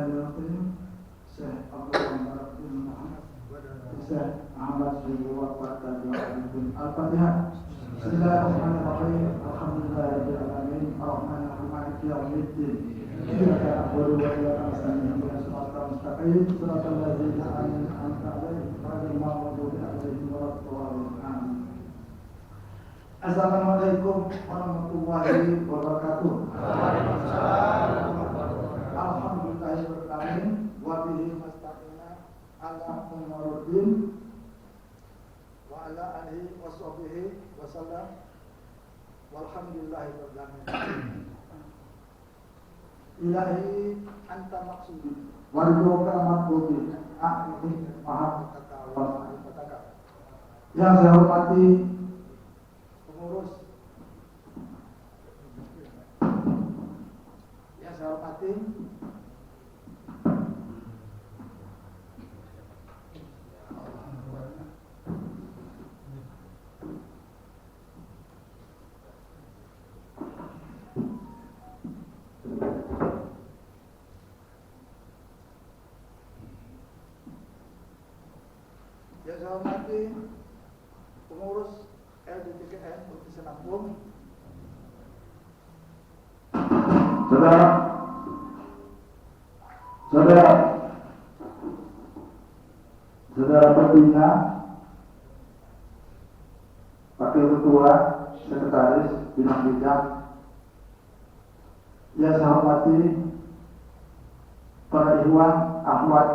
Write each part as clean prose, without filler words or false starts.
Bismillahirrahmanirrahim. Syekh Abdul Muhammad Syekh Ahmad Syekh Wafat Al-Fatihah. Bismillahirrahmanirrahim. Alhamdulillahirabbil alamin. Arrahmanirrahim. Maliki yaumiddin. Iyyaka na'budu wa iyyaka nasta'in. Ihdinas siratal mustaqim. Siratal ladzina an'amta 'alaihim ghairil maghdubi 'alaihim waladdallin. Amin. Assalamualaikum warahmatullahi wabarakatuh. Waalaikumsalam. Alhamdulillahirrahmanirrahim. Wabihi mastaqina ala umuruddin wa ala alihi wa sahbihi wa sallam walhamdulillahirrahmanirrahim. Ilahi anta maksudi warjuka makbudi a'ini mahabbataka wa ma'rifataka. Yang saya hormati pengurus, yang saya hormati pengurus LDPKN Provinsi Lampung, saudara pembina, wakil ketua, sekretaris, bidang bidang, yang saya hormati para ikhwan, akhwat,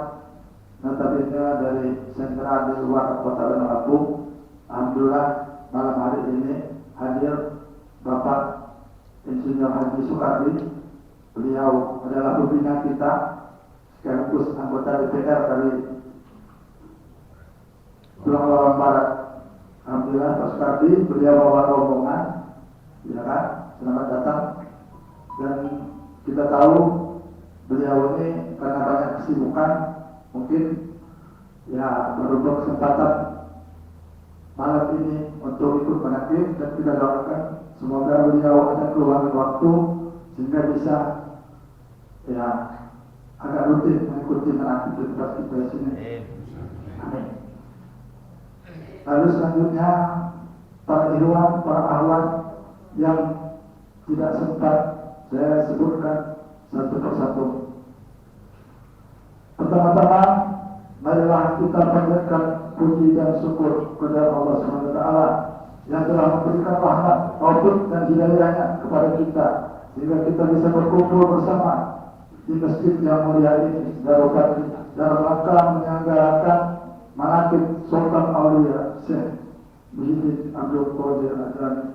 notabene dari sentra di luar kota Lampung. Alhamdulillah malam hari ini hadir Bapak Insinyur Haji Soekardi. Beliau adalah pembina kita sekaligus anggota DPR dari Pulau Lawan Barat. Alhamdulillah Pak Soekardi, beliau bawa rombongan, ya kan? Selamat datang. Dan kita tahu beliau ini karena banyak kesibukan, mungkin ya berhubung kesempatan malam ini untuk ikut menakdir, dan kita doakan semoga beliau ada keluangan waktu sehingga bisa ya agak rutin mengikuti menakdir di tempat kita di sini. Amin. Lalu selanjutnya para ikhwan, para ahwat yang tidak sempat saya sebutkan satu persatu. Pertama-tama, marilah kita panjatkan puji dan syukur kepada Allah SWT yang telah memberikan rahmat, taufik dan hidayahnya kepada kita sehingga kita bisa berkumpul bersama di masjid yang mulia ini dalam rangka menyelenggarakan manaqib Sultan Aulia Syekh Muhyiddin Abdul Qadir Al-Jilani.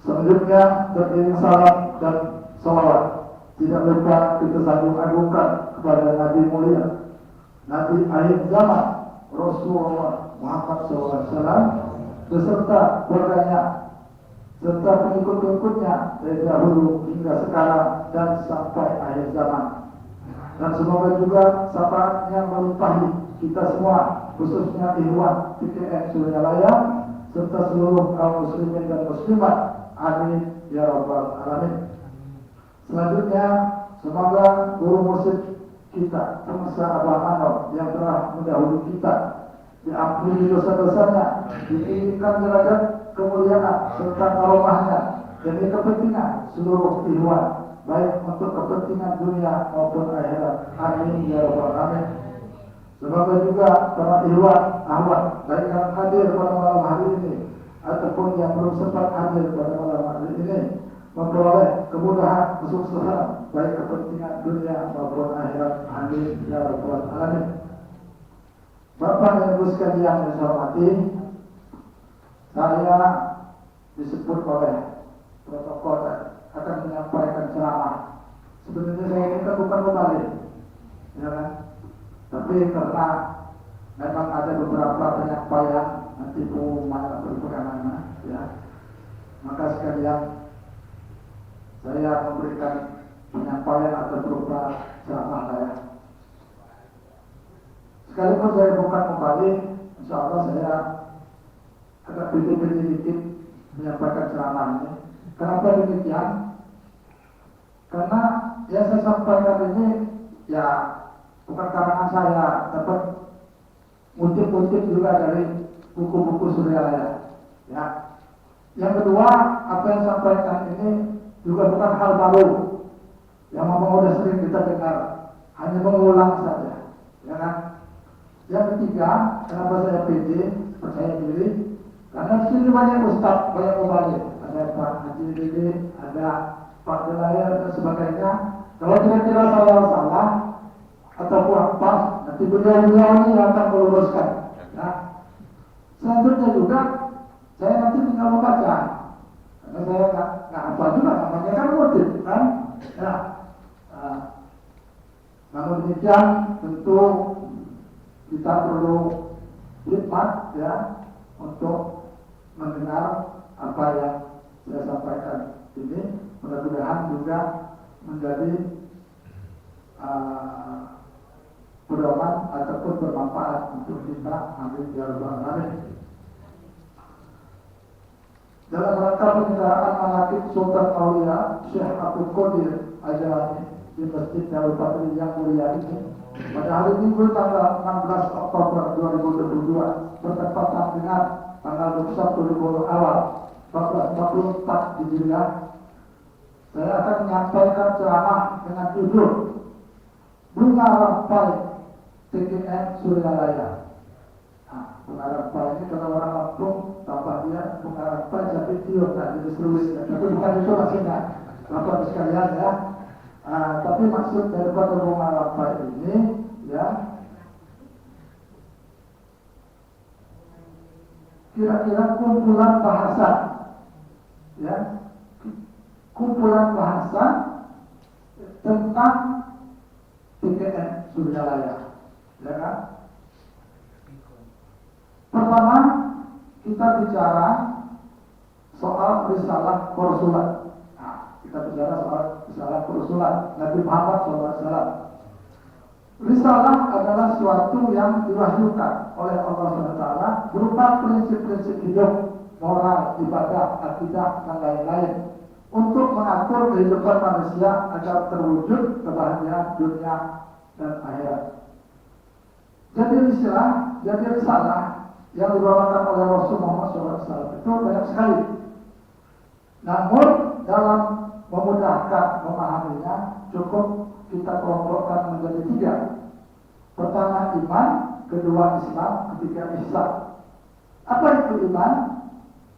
Selanjutnya beriring salam dan salawat tidak lupa kita sambung-agungkan kepada Nabi mulia, Nabi akhir zaman, Rasulullah Muhammad SAW beserta keluarganya serta pengikut-pengikutnya dari dahulu hingga sekarang dan sampai akhir zaman. Dan semoga juga syafaatnya melimpahi kita semua, khususnya ikhwan PKN Suryalaya serta seluruh kaum muslimin dan muslimat. Amin ya rabbal alamin. Selanjutnya, semoga guru mursyid kita, pengusaha Abah Anor yang telah mendahului kita, diampuni dosa-dosanya, ditinggikan derajat kemuliaan serta karomahnya demi kepentingan seluruh ikhwan, baik untuk kepentingan dunia maupun akhirat. Amin ya rabbal alamin. Semoga juga para ikhwan, ahwat, baik yang hadir pada malam hari ini ataupun yang belum sempat hadir pada malam hari ini, memperoleh kemudahan, kesuksesan baik kepentingan dunia maupun akhirat. Amin ya rabbal alamin. Bapak dan Ibu sekalian yang saya hormati, saya disebut oleh protokol akan menyampaikan ceramah. Sebenarnya saya ini kan bukan pembalik, ya kan? Tapi karena memang ada beberapa penyampaian nanti pengumuman berpegangan, ya, maka sekalian saya memberikan penyampaian atau berupa ceramah saya. Sekalipun saya bukan kembali, insya Allah saya agak pilih-pilih dikit menyampaikan ceramah ini. Kenapa demikian? Karena yang saya sampaikan ini ya bukan karangan saya, tapi kutip-kutip juga dari buku-buku Suryalaya. Ya. Yang kedua, apa yang saya sampaikan ini juga bukan hal baru yang memang sudah sering kita dengar, hanya mengulang saja. Ya kan? Yang ketiga, kenapa saya pede, percaya diri? Karena di sini banyak ustaz, banyak mubalik. Ada Pak Haji Dede, ada Pak Delayar dan sebagainya. Kalau kira-kira saya salah atau kurang pas, nanti beliau-beliau ini akan meluruskan. Nah, selanjutnya juga saya nanti tinggal membaca, karena saya nggak apa juga, namanya kan motif kan. Nah, namun demikian tentu kita perlu hikmat ya untuk mendengar apa yang saya sampaikan ini, mudah-mudahan juga menjadi pedoman ataupun bermanfaat untuk kita. Amin ya rabbal alamin. Dalam rangka penyelenggaraan manaqib Sultan Aulia Syekh Abdul Qadir Ajalani di Masjid Darul Fadli yang mulia ini, pada hari Minggu tanggal 16 Oktober 2022 bertepatan dengan tanggal 21 Ribul Awal 1444 Hijriah, saya akan menyampaikan ceramah dengan judul Bunga Rampai TGN Suryalaya. Nah, bunga rampai ini kalau orang Lampung tambah dia bunga rampai jadi tiup, jadi seruis, tapi bukan itu maksudnya, Bapak sekalian ya. Tapi maksud daripada bunga rampai ini ya, kira-kira kumpulan bahasa ya, kumpulan bahasa tentang TGN Suryalaya, ya kan? Pertama, kita bicara soal risalah Rasulullah. Nah, kita bicara soal risalah Rasulullah Nabi Muhammad SAW. Risalah adalah suatu yang diwahyukan oleh Allah SWT berupa prinsip-prinsip hidup, moral, ibadah, akidah, dan lain-lain untuk mengatur kehidupan manusia agar terwujud kebahagiaan dunia dan akhirat. Jadi risalah yang dibawakan oleh Rasulullah SAW itu banyak sekali. Namun dalam memudahkan memahaminya cukup kita kelompokkan menjadi 3. Pertama iman, kedua Islam, ketiga ihsan. Apa itu iman?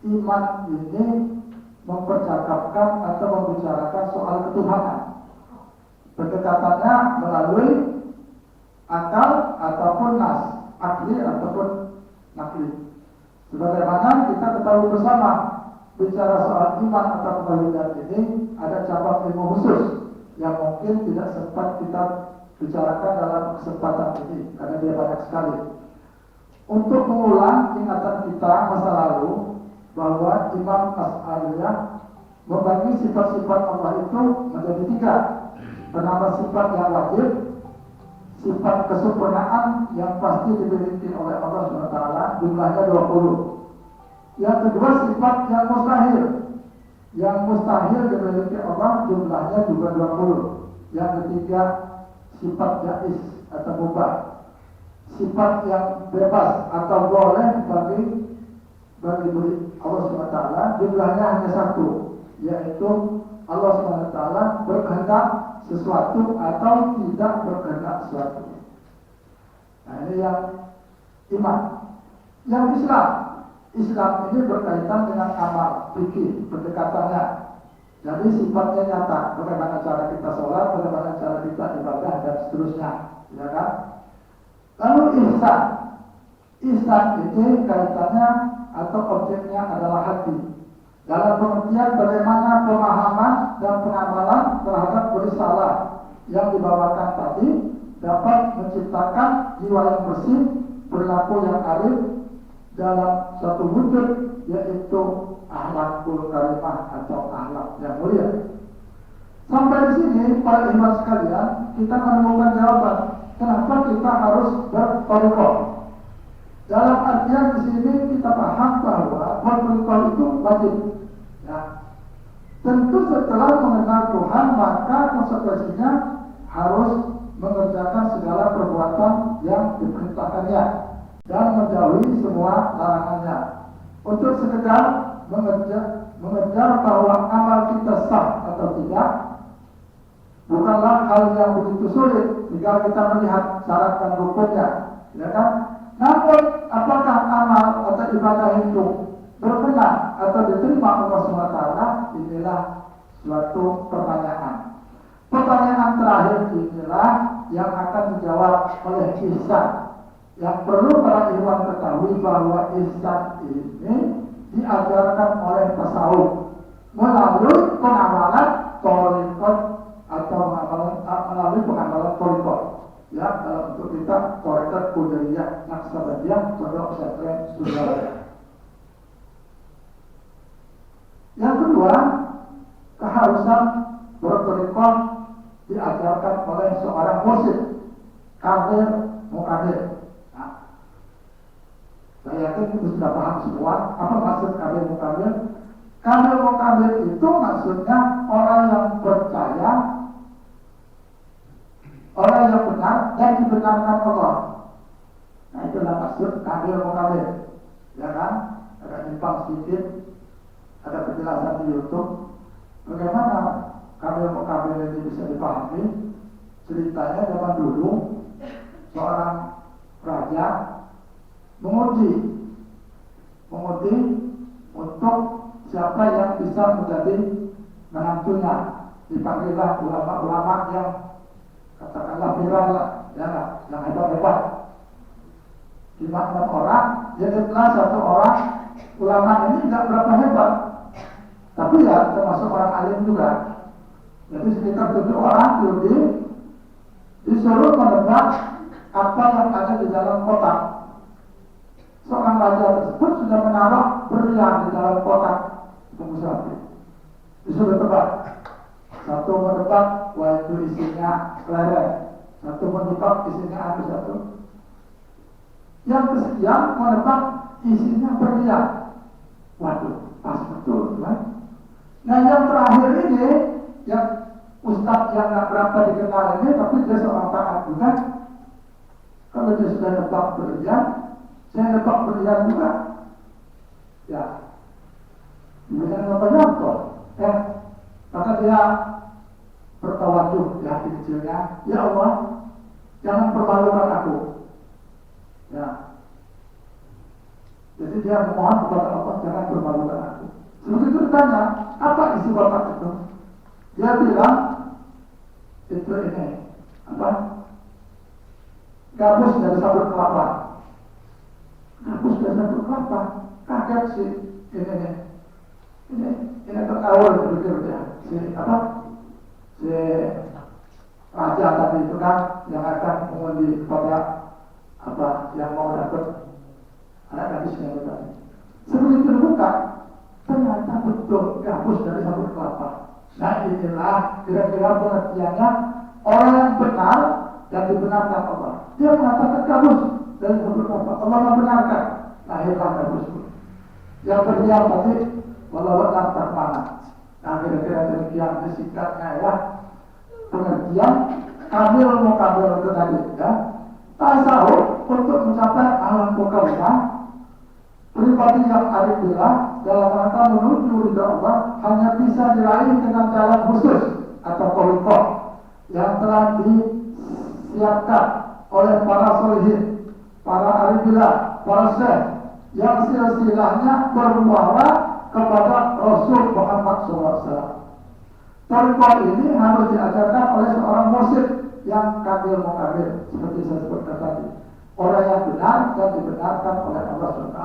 Iman ini mempercakapkan atau membicarakan soal ketuhanan. Pendekatannya melalui akal ataupun nas, akli ataupun nakli. Sebagaimana kita ketahui bersama, bicara soal iman atau kebahagiaan ini ada cabang ilmu khusus yang mungkin tidak sempat kita bicarakan dalam kesempatan ini karena dia banyak sekali. Untuk mengulang ingatan kita masa lalu bahwa Imam Asy'ariyah membagi sifat-sifat Allah itu menjadi 3. Pertama sifat yang wajib, sifat kesempurnaan yang pasti dimiliki oleh Allah SWT, jumlahnya 20. Yang kedua sifat yang mustahil dimiliki Allah, jumlahnya juga 20. Yang ketiga sifat jaiz atau mubah, sifat yang bebas atau boleh bagi Allah SWT, jumlahnya hanya 1, yaitu Allah SWT berkehendak sesuatu atau tidak berkehendak sesuatu. Nah ini yang iman. Yang Islam ini berkaitan dengan amal, fikih, pendekatannya. Jadi sifatnya nyata, bagaimana cara kita sholat, bagaimana cara kita ibadah dan seterusnya, ya kan? Lalu ihsan ini kaitannya atau objeknya adalah hati. Dalam pengertian bagaimana pemahaman dan pengamalan terhadap risalah yang dibawakan tadi dapat menciptakan jiwa yang bersih, perilaku yang arif dalam suatu wujud, yaitu akhlakul karimah atau akhlak yang mulia. Sampai di sini para ikhwan sekalian, kita menemukan jawaban kenapa kita harus berthariqah. Dalam artian di sini kita paham bahwa berthariqah itu wajib. Ya. Tentu setelah mengenal Tuhan, maka konsekuensinya harus mengerjakan segala perbuatan yang diperintahkannya dan menjauhi semua larangannya. Untuk sekedar mengejar bahwa amal kita sah atau tidak bukanlah hal yang begitu sulit jika kita melihat syarat dan rukunnya, ya kan? Namun apakah amal atau ibadah itu berkenan atau diterima Allah SWT? Inilah suatu pertanyaan. Pertanyaan terakhir inilah yang akan dijawab oleh ihsan. Yang perlu para ilmuwan ketahui bahwa ihsan ini diajarkan oleh tasawuf melalui pengamalan thariqat atau melalui pengamalan thariqat. Ya, dalam bentuk kita thariqat Qadiriyah Naqsabandiyah Pondok Pesantren Surabaya. Yang kedua, keharusan berthariqat diajarkan oleh seorang mursyid, kabir mukabir. Nah, saya yakin itu sudah paham semua apa maksud kabir mukabir. Kabir mukabir itu maksudnya orang yang percaya, orang yang benar dan dibenarkan Allah. Nah, itulah maksud kabir mukabir. Ya kan? Ada nyimpang sedikit, ada penjelasan di YouTube. Bagaimana kabir mukabir ini bisa dipahami? Ceritanya zaman dulu seorang raja menguji untuk siapa yang bisa menjadi menantunya. Dipanggillah ulama-ulama yang katakanlah viral lah, ya, yang hebat-hebat. 5-6 orang, jadilah satu orang ulama ini tidak berapa hebat, tapi ya termasuk orang alim juga. Jadi sekitar 7 orang disuruh menebak apa yang ada di dalam kotak. Seorang raja tersebut sudah menaruh berlian di dalam kotak pengusaha. Disuruh tebak. Satu menebak, wah itu isinya kelereng. Satu menebak isinya anu satu. Yang kesekian menebak isinya berlian. Waduh, pas betul, kan? Nah, yang terakhir ini, yang ustadz yang nggak berapa dikenal ini, tapi dia seorang taat juga. Kalau dia sudah nebak berlian, saya nebak berlian juga. Ya, kemudian apa jatuh? Maka dia bertawajuh di hati kecilnya, ya Allah, jangan permalukan aku. Ya, jadi dia memohon kepada Allah, jangan permalukan aku. Sebegitu ditanya, apa isi kotak itu? Dia bilang, itu ini, apa? Gabus dari sabut kelapa. Gabus dari sabut kelapa. Kaget sih, ini terkawal berpikir dia. Si raja tadi itu kan yang akan mengundi kepada apa yang mau dapat anak gadisnya itu tadi. Sebegitu dibuka, ternyata betul gabus dari sabut kelapa. Nah, inilah kira-kira pengertiannya orang yang benar dan dibenarkan Allah. Dia mengatakan gabus dari sabut kelapa. Allah membenarkan, lahirlah gabus. Yang berdiam tadi, walau tak mana. Nah, kira-kira demikian disingkatnya ya. Pengertian kamil mukabir itu tadi ya. Tasawuf untuk mencapai alam mukabirah, pribadi yang arifillah dalam rangka menuju ridha Allah hanya bisa diraih dengan jalan khusus atau thariqah yang telah disiapkan oleh para sholihin, para arifillah, para syekh yang silsilahnya bermuara kepada Rasul Muhammad SAW. Thariqah ini harus diajarkan oleh seorang mursyid yang kamil mukabir, seperti saya sebutkan tadi. Orang yang benar dan dibenarkan oleh Allah SWT.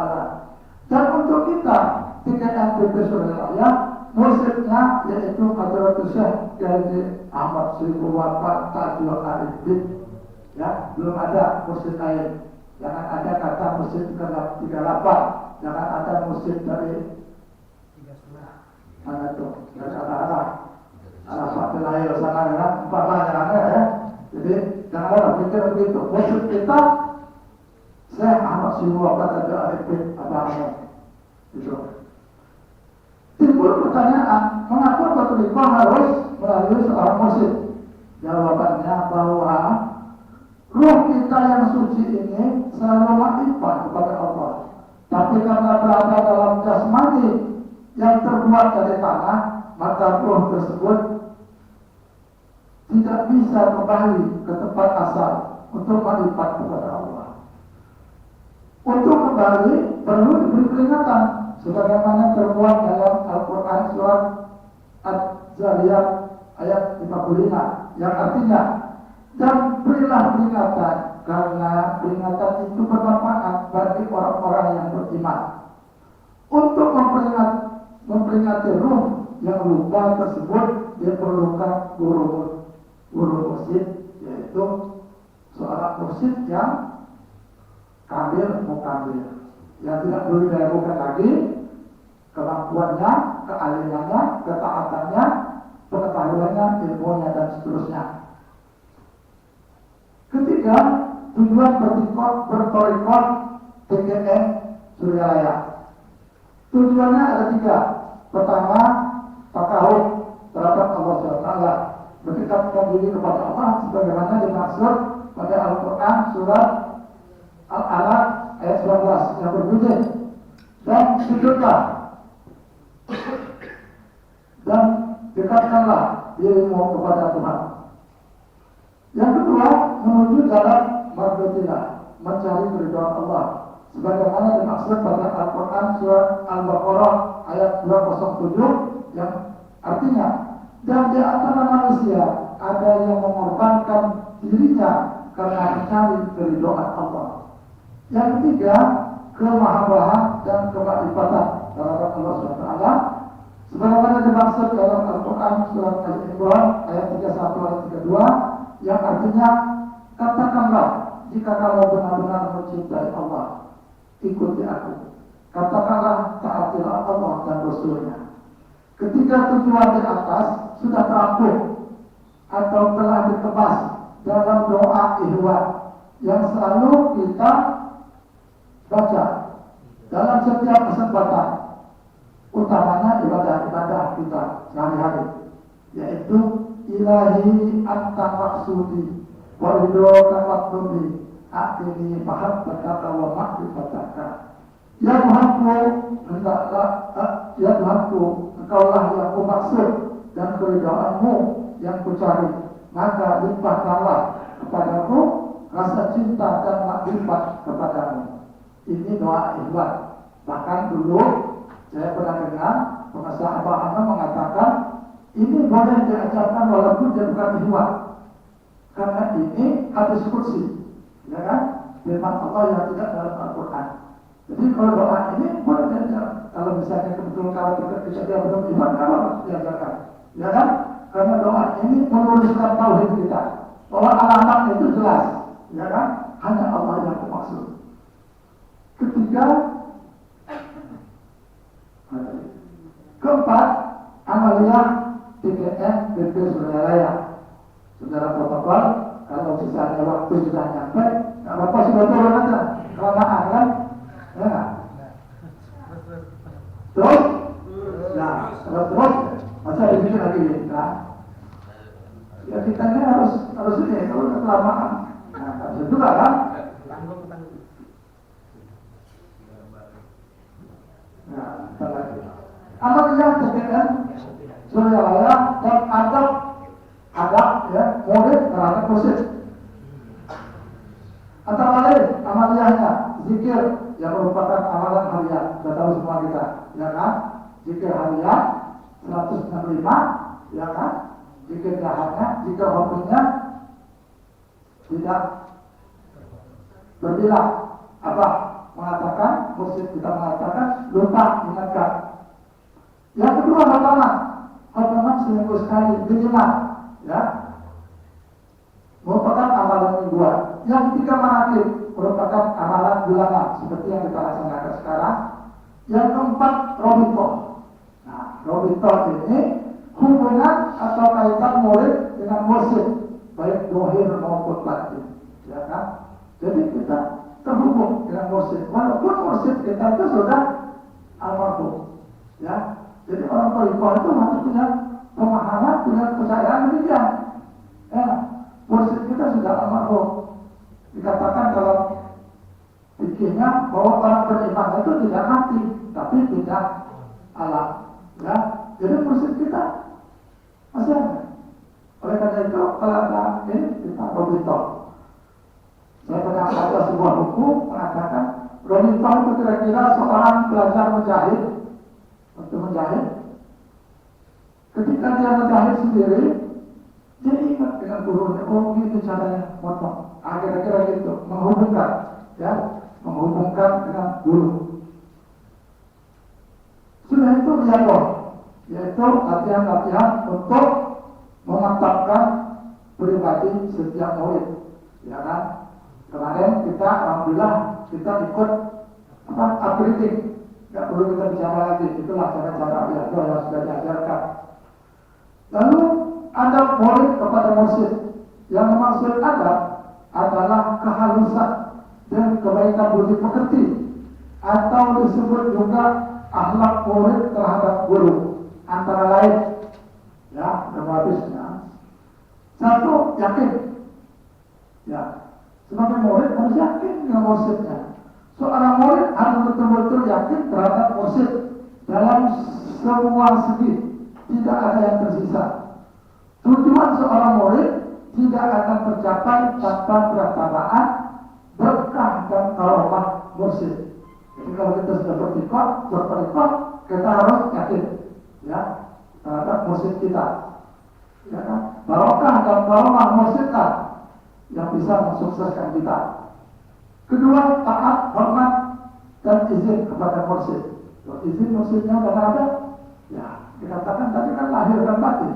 Dan untuk kita, 3MPP Surabaya, mursyidnya yaitu Hadratus Syekh Ghazi Ahmad Syibul Wafat Tajul Arifin. Ya, belum ada mursyid lain. Jangan ada kata mursyid 38. Jangan ada mursyid dari mana tuh? Dari arah Fatih lahir sana ya, 4 banyak ya. Jadi janganlah pikir begitu. Maksud kita, saya Ahmad Syibul Wafat Tajul Arifin apa itu. Timbul pertanyaan, mengapa Katoliko harus melalui seorang mursyid? Jawabannya bahwa ruh kita yang suci ini selalu makrifat kepada Allah. Tapi karena berada dalam jasmani yang terbuat dari tanah, maka ruh tersebut tidak bisa kembali ke tempat asal untuk makrifat kepada Allah. Untuk kembali perlu diberi peringatan, sebagaimana termuat dalam Al-Quran surat Az-Zariyat ayat 55, yang artinya, dan berilah peringatan karena peringatan itu bermanfaat bagi orang-orang yang beriman. Untuk memperingati ruh yang lupa tersebut diperlukan guru mursyid, yaitu seorang mursyid yang kamil mukamil, yang tidak perlu diragukan lagi kemampuannya, keahliannya, ketaatannya, pengetahuannya, ilmunya, dan seterusnya. Ketiga, tujuan bertorikot TGN Suryalaya. Tujuannya ada tiga. Pertama, takawuf terhadap Allah SWT, mendekatkan diri kepada Allah sebagaimana dimaksud pada Al-Quran surat Al-Alaq ayat 19 yang berbunyi, dan sujudlah dan dekatkanlah dirimu kepada Tuhan. Yang kedua, menuju jalan mardotillah, mencari keridhaan Allah, sebagaimana dimaksud pada Al-Quran surat Al-Baqarah ayat 207 yang artinya, dan di antara manusia ada yang mengorbankan dirinya karena mencari keridhaan Allah. Yang ketiga, kemahabahan dan kemakrifatan terhadap Allah SWT, sebagaimana dimaksud dalam Al-Quran surat Al-Imran ayat 31 ayat 32 yang artinya, katakanlah jika kamu benar-benar mencintai Allah, ikuti aku. Katakanlah taatilah Allah dan Rasulnya. Ketika tujuan di atas sudah terampung atau telah dikemas dalam doa ihwa yang selalu kita baca dalam setiap kesempatan, utamanya ibadah-ibadah kita sehari-hari, yaitu ilahi anta maksudi wa ridhoka matlubi atini mahabbataka wa ma'rifataka. Ya Tuhanku, ya Tuhanku, Engkaulah yang ku maksud dan keridhaanmu yang ku cari, maka limpahkanlah kepadaku rasa cinta dan makrifat kepadamu. Ini doa ikhwan. Bahkan dulu saya pernah dengar pengasah Abah Ahmad mengatakan ini boleh diajarkan walaupun dia bukan ikhwan, karena ini hadis kursi, ya kan? Firman Allah yang tidak dalam Al-Quran. Jadi kalau doa ini boleh diajarkan. Kalau misalnya kebetulan kalau kita dia belum ikhwan, kalau diajarkan, ya kan? Karena doa ini meluruskan tauhid kita, bahwa alamat itu jelas, ya kan? Hanya Allah yang bermaksud. Ketiga, keempat, amaliyah TGN BP Suryalaya. Saudara protokol, kalau misalnya waktu sudah nyampe, nggak apa-apa, sudah turun aja, kelamaan kan? Ya. Terus, nah, terus, masa dibikin lagi, nah, ya kita ini harus ini, kalau kelamaan, nah, harus juga kan? Nah, kita lagi. Amaliyah TGN Suryalaya dan adab ya murid terhadap mursyid. Antara lain amaliyahnya zikir yang merupakan amalan harian. Sudah tahu semua kita, ya kan? Zikir harian 165, ya kan? Zikir jahatnya, zikir hobinya tidak berbilang. Apa? Mengatakan, mursyid kita mengatakan lupa ingatkan. Yang kedua khotaman seminggu sekali minimal, ya, merupakan amalan mingguan. Yang ketiga manakib, merupakan amalan bulanan seperti yang kita laksanakan sekarang. Yang keempat robito. Nah, robito ini hubungan atau kaitan murid dengan mursyid, baik dohir maupun batin, ya kan? Jadi kita terhubung dengan mursyid, walaupun mursyid kita itu sudah almarhum, ya. Jadi orang Torikoh itu harus punya pemahaman, punya kepercayaan demikian. Ya, mursyid kita sudah almarhum. Dikatakan dalam fikihnya bahwa orang beriman itu tidak mati, tapi tidak alam. Ya, jadi mursyid kita masih ada. Oleh karena itu, kalau ada ini kita Robito. Saya pernah baca sebuah buku mengatakan Robito itu kira-kira seorang belajar menjahit. Untuk menjahit, ketika dia menjahit sendiri, dia ingat dengan gurunya. Oh, gitu caranya potong. Kira-kira gitu, menghubungkan, ya, menghubungkan dengan guru. Sudah itu dia yaitu latihan-latihan untuk memantapkan pribadi setiap murid, ya kan? Kemarin kita alhamdulillah kita ikut upgrading, nggak perlu kita bicara lagi, itulah cara-cara yang sudah diajarkan. Lalu ada murid kepada mursyid, yang dimaksud adalah kehalusan dan kebaikan budi pekerti, atau disebut juga akhlak murid terhadap guru, antara lain. Ya, habisnya. Satu, yakin. Ya, sebagai murid harus yakin dengan mursyidnya. Seorang murid harus betul-betul yakin terhadap mursyid dalam semua segi, tidak ada yang tersisa. Tujuan seorang murid tidak akan tercapai tanpa perasaan berkah dan karomah mursyid. Jadi kalau kita sudah berperikot, kita harus yakin, ya, terhadap mursyid kita, ya kan? Barokah dan karomah mursyid yang bisa mensukseskan kita. Kedua, taat, hormat, dan izin kepada mursyid. Kalau izin mursyidnya sudah ada, ya dikatakan tadi kan lahir dan batin,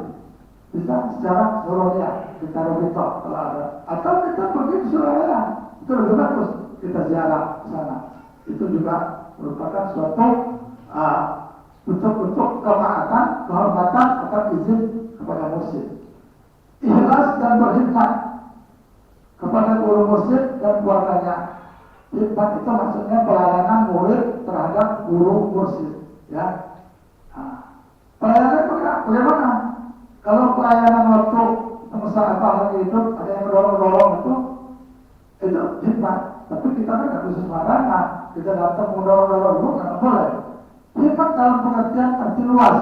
bisa secara soronia kita Robito kalau ada, atau kita pergi ke Surabaya, itu lebih bagus, kita ziarah ke sana. Itu juga merupakan suatu bentuk kemaatan, kehormatan akan izin kepada mursyid. Ikhlas dan berkhidmat kepada guru mursyid dan keluarganya. Khidmat itu maksudnya pelayanan murid terhadap guru mursyid, ya. Pelayanan bagaimana? Kalau pelayanan waktu apa lagi itu ada yang mendorong itu khidmat. Tapi kita kan nggak bisa sembarangan. Kita datang mendorong dulu nggak boleh. Khidmat dalam pengertian arti luas,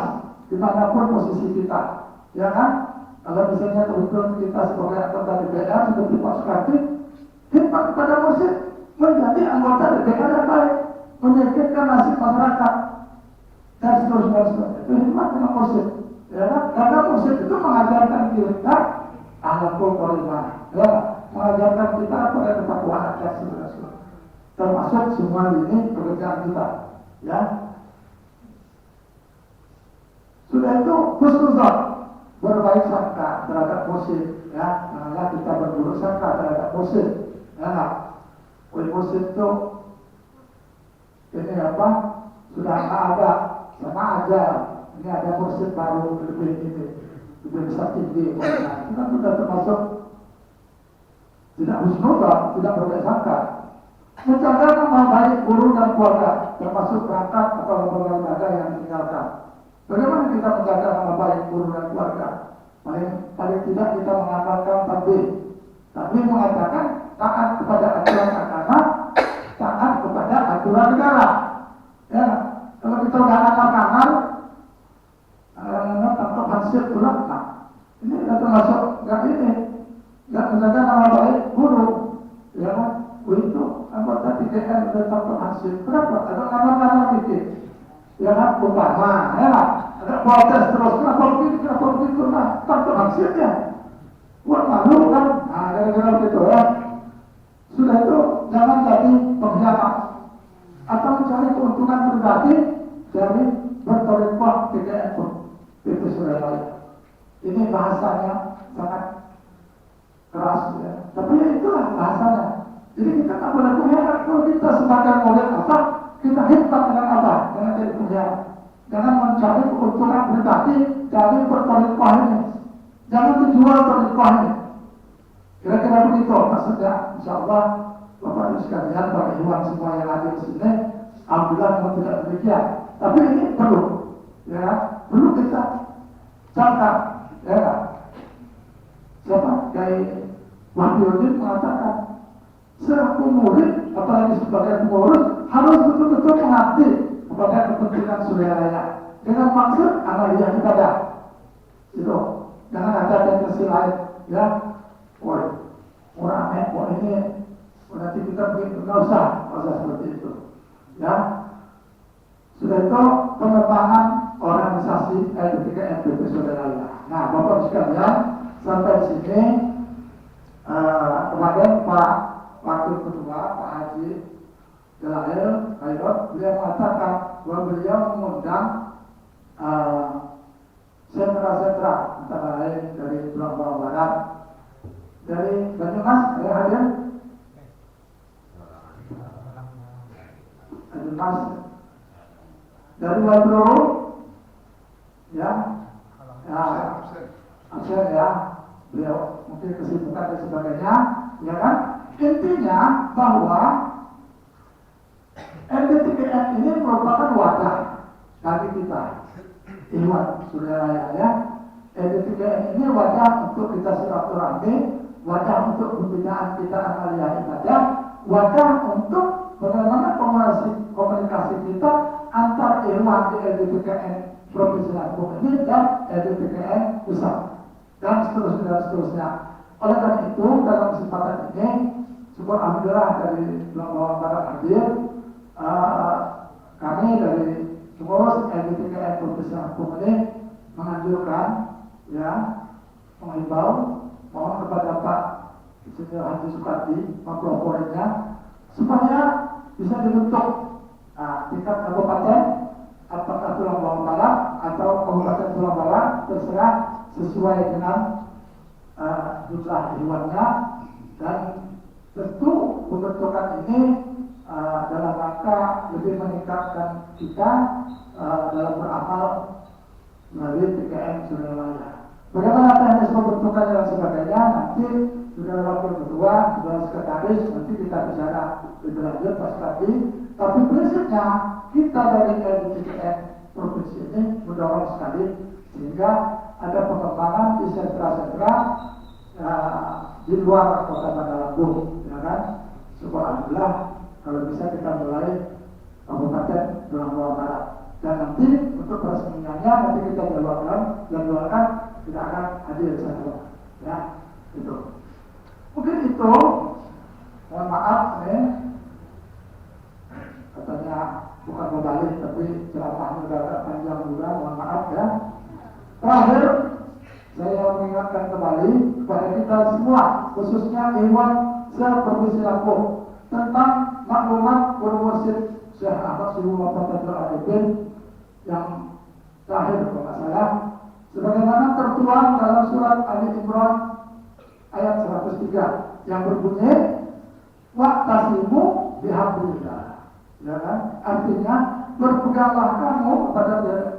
dimanapun posisi kita, ya kan? Kalau misalnya kebetulan kita sebagai anggota DPR seperti Pak Sukadi, khidmat kepada mursyid menjadi anggota DPR yang baik, menyakitkan nasib masyarakat dan seterusnya. Itu khidmat dengan mursyid, ya kan? Karena mursyid itu mengajarkan kita akhlakul karimah, ya, mengajarkan kita pada ketakwaan dan seterusnya. Termasuk semua ini pekerjaan kita, ya. Sudah itu husnuzon, berbaik sangka terhadap mursyid, ya. Janganlah kita berburuk sangka terhadap mursyid, ya. Mursyid itu ini apa? Sudah ada, sama aja. Ini ada mursyid baru lebih bisa tinggi. Kita sudah termasuk tidak husnuzon, tidak berbaik sangka. Menjaga nama baik guru dan keluarga, termasuk perangkat atau lembaga ibadah yang ditinggalkan. Bagaimana kita menjaga nama baik guru dan keluarga? Paling tidak kita mengamalkan takbir. Takbir mengatakan taat kepada aturan agama, taat kepada aturan negara. Ya, kalau kita udah amal tanpa hasil pulang, ini sudah termasuk nggak menjaga nama baik guru, ya kan? Itu anggota TKN sudah tanpa hasil. Kenapa? Ada nama-nama dikit. Ya kan, umpama, ya, ada protes terus, kenapa begitu, nah, tanpa hasilnya. Buat malu kan, nah, gara-gara begitu ya. Sudah itu, jangan jadi pengkhianat atau mencari keuntungan pribadi dari bertorikoh TKN pun. Itu sudah lain. Ini bahasanya sangat keras, ya. Tapi ya itulah bahasanya. Jadi kita tak boleh pengkhianat. Kalau kita sebagai murid apa, kita khidmat dengan apa? Dengan jadi pengkhianat. Jangan mencari keuntungan pribadi dari bertorikoh ini. Jangan dijual torikoh ini. Kira-kira begitu maksudnya. InsyaAllah Bapak Ibu sekalian, Pak Iwan semua yang ada di sini, alhamdulillah memang tidak demikian. Tapi ini perlu. ya perlu kita catat, ya. Siapa? Kiai Wahyudin mengatakan, selaku murid, apalagi sebagai pengurus, harus betul-betul mengabdi kepada kepentingan Suralaya dengan maksud amaliyah ibadah. Itu, jangan ada tendensi lain, ya. Woi, orang ini, nanti kita begitu, nggak usah seperti itu, ya. Sudah itu pengembangan organisasi ketika FPP Suralaya. Nah, Bapak sekalian, sampai sini kemarin Pak Wakil Ketua Pak Haji Jalail Khairot, beliau mengatakan bahwa beliau mengundang sentra-sentra antara lain dari Pulau Bawah Barat, dari Banyumas, ada hadir? Banyumas, dari Wailoro, ya, Aceh, ya, beliau mungkin kesibukan dan sebagainya, ya kan? Intinya bahwa LDTKN ini merupakan wadah bagi kita, Ikhwan Suralaya, ya. LDTKN ini wadah untuk kita silaturahmi, wadah untuk pembinaan kita amaliyah ibadah, wadah untuk bagaimana komunikasi kita antar Ikhwan di LDTKN Provinsi Lampung ini dan LDTKN pusat, dan seterusnya. Oleh karena itu, dalam kesempatan ini, syukur alhamdulillah dari Pulau Barat hadir, kami dari pengurus LDTKN Provinsi Lampung ini menganjurkan, ya, menghimbau, mohon kepada Pak Insinyur Haji Sukardi, mempeloporinya, supaya bisa dibentuk tingkat kabupaten, apakah Tulang Bawang Barat atau Kabupaten Tulang Barat, terserah sesuai dengan jumlah Ikhwannya, dan tentu pembentukan ini dalam rangka lebih meningkatkan kita dalam beramal melalui TKN Suralaya. Bagaimana teknis pembentukannya dan sebagainya nanti sudah wakil ketua, sudah sekretaris, nanti kita bicara lebih lanjut pas tadi. Tapi prinsipnya kita dari LDTKN provinsi ini mendorong sekali sehingga ada pengembangan di sentra-sentra di luar kota Bandar Lampung, ya kan? Syukur alhamdulillah kalau bisa kita mulai Kabupaten Tulang Bawang Barat, dan nanti untuk peresmiannya nanti kita jadwalkan tidak akan hadir saya, ya itu. Mungkin itu, mohon maaf nih, katanya bukan kembali tapi ceramahnya udah agak panjang juga, mohon maaf ya. Terakhir, saya mengingatkan kembali kepada kita semua, khususnya Ikhwan se-Provinsi Lampung, tentang maklumat Mursyid Syekh Ahmad Subuh Muhammad Arifin yang terakhir kalau nggak salah, sebagaimana tertuang dalam surat Ali Imran ayat 103 yang berbunyi wa'tasimu bihablillah, ya kan? Artinya berpeganglah kamu kepada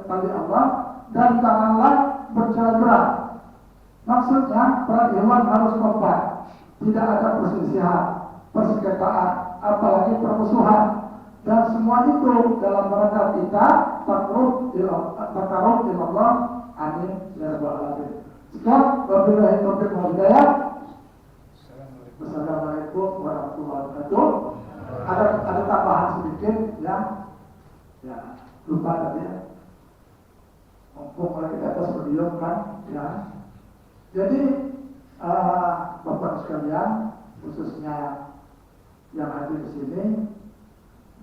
tali Allah dan janganlah bercerai. Maksudnya para ikhwan harus kompak, tidak ada perselisihan, persengketaan, apalagi permusuhan, dan semua itu dalam rangka kita takarub ilallah. Amin ya rabbal alamin. Sekian, wabillahi taufiq wal hidayah. Wassalamualaikum warahmatullahi wabarakatuh. Ada tambahan sedikit ya lupa tadi ya. Mumpung lagi di atas podium kan, ya. Jadi Bapak sekalian, khususnya yang hadir di sini,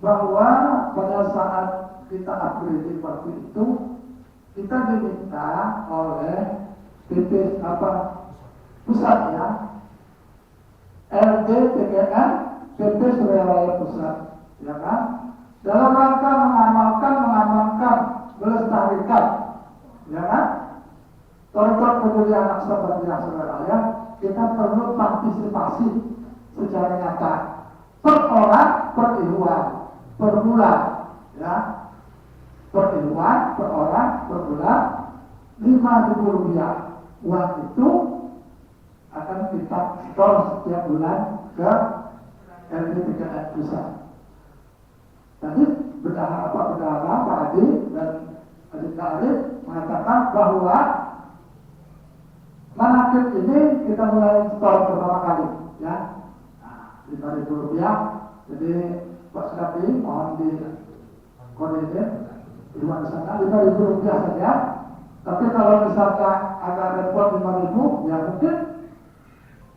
bahwa pada saat kita upgrade waktu itu, kita diminta oleh PP pusat, ya, LDTKN PP Suralaya Pusat, ya kan, dalam rangka mengamalkan, melestarikan, ya kan, tonton kemuliaan Aqsa Badriah Suralaya, kita perlu partisipasi secara nyata, per orang, per ikhwan, per bulan, ya, per ikhwan, per orang, per bulan, Rp5.000. Uang itu akan kita setor setiap bulan ke LDTKN Pusat. Tadi bendahara Pak Adi dan Adinda Arif mengatakan bahwa manakib ini kita mulai store pertama kali, ya, Rp5.000. Jadi Pak Serapi mohon di koordinir di luar sana Rp5.000 saja. Tapi kalau misalnya agak repot 5.000, ya mungkin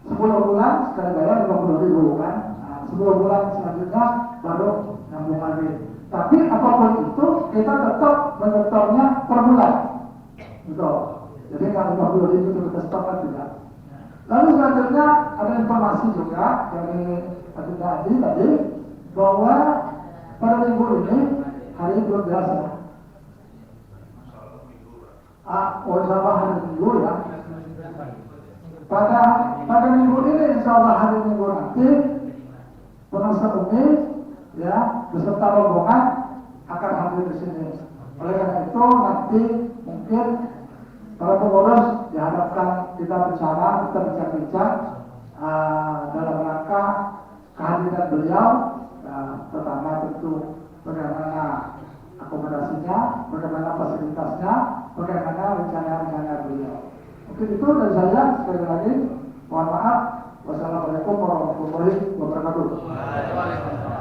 10 bulan sekali bayar 50.000 kan. Nah, 10 bulan selanjutnya baru nyambung lagi. Tapi apapun itu kita tetap menyetornya per bulan. Betul. Jadi kalau 50.000 itu kita setorkan tidak. Lalu selanjutnya ada informasi juga dari Adinda Adi tadi bahwa pada minggu ini hari belum biasa. Insya Allah hari Minggu ya. Pada minggu ini insya Allah hari Minggu nanti penasihat Umi ya beserta rombongan akan hadir di sini. Oleh karena itu nanti mungkin para pengurus diharapkan kita bincang-bincang dalam rangka kehadiran beliau, pertama tentu bagaimana akomodasinya, bagaimana fasilitasnya, bagaimana rencana-rencana beliau. Mungkin itu dari saya. Sekali lagi mohon maaf. Wassalamualaikum warahmatullahi wabarakatuh.